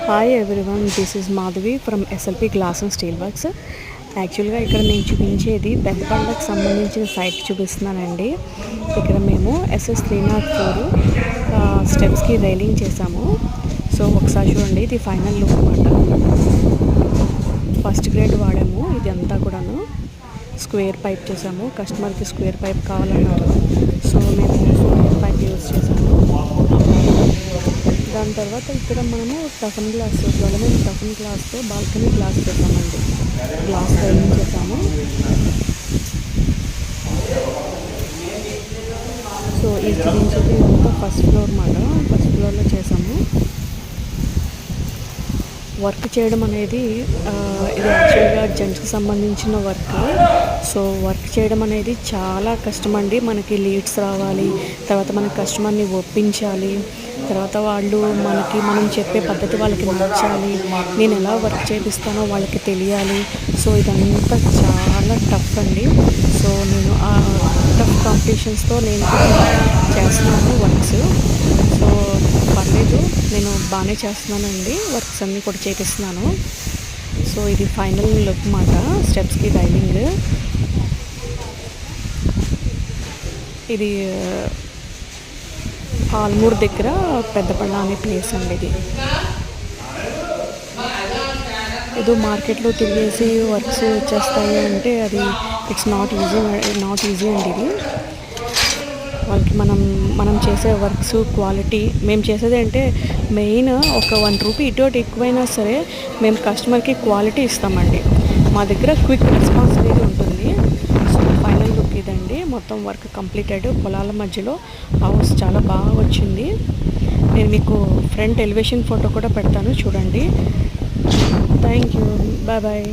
Hi everyone, this is Madhavi from SLP glass and steel works. యాక్చువల్గా ఇక్కడ నేను చూపించేది పెద్దపల్లికి సంబంధించిన సైట్ చూపిస్తున్నానండి. ఇక్కడ మేము SS 304 స్టెప్స్కి రైలింగ్ చేసాము. సో ఒకసారి చూడండి, ఇది ఫైనల్ లుక్ అన్నమాట. ఫస్ట్ గ్రేడ్ వాడాము. ఇది అంతా కూడాను స్క్వేర్ పైప్ చేసాము. కస్టమర్కి స్క్వేర్ పైప్ కావాలన్నారు, సో మేము స్క్వేర్ పైప్ యూజ్ చేసాము. దాని తర్వాత ఇక్కడ మనము టఫన్ గ్లాస్, జ్వలమైన టఫన్ గ్లాస్తో బాల్కనీ గ్లాస్ చేసామండి. గ్లాస్ రైలింగ్ చేసాము. సో ఈ చూపించేది అంతా ఫస్ట్ ఫ్లోర్ మాట. ఫస్ట్ ఫ్లోర్లో చేసాము. వర్క్ చేయడం అనేది ఇది యాక్చువల్గా జెంట్స్కి సంబంధించిన వర్క్. సో వర్క్ చేయడం అనేది చాలా కష్టం అండి. మనకి లీడ్స్ రావాలి, తర్వాత మన కస్టమర్ని ఒప్పించాలి, తర్వాత మనం చెప్పే పద్ధతి వాళ్ళకి నచ్చాలి, నేను ఎలా వర్క్ చేపిస్తానో వాళ్ళకి తెలియాలి. సో ఇదంతా చాలా టఫ్ అండి. సో నేను ఆ టఫ్ కాంపిటీషన్స్తో నేను చేస్తున్నాను వర్క్స్. సో పర్లేదు, నేను బాగానే చేస్తున్నానండి. వర్క్స్ అన్నీ కూడా చేపిస్తున్నాను. సో ఇది ఫైనల్ లుక్ మాట. స్టెప్స్కి రైలింగ్. ఇది ఆల్మూర్ దగ్గర పెద్దపళ్ళ అనే ప్లేస్ అండి. ఏదో మార్కెట్లో తిరిగేసి వర్క్స్ చేస్తాయి అంటే అది ఇట్స్ నాట్ ఈజీ అండి. ఇది వాళ్ళకి మనం చేసే వర్క్స్ క్వాలిటీ, మేము చేసేది అంటే మెయిన్ ఒక 1 రూపీ ఇటు అటు ఎక్కువైనా సరే మేము కస్టమర్కి క్వాలిటీ ఇస్తామండి. మా దగ్గర క్విక్ రెస్పాన్స్ అనేది ఉంటుంది. సో ఫైనల్ లుక్ ఇదండి. మొత్తం వర్క్ కంప్లీటెడ్. పొలాల మధ్యలో హౌస్ చాలా బాగా వచ్చింది. నేను మీకు ఫ్రంట్ ఎలివేషన్ ఫోటో కూడా పెడతాను, చూడండి. Thank you, bye bye.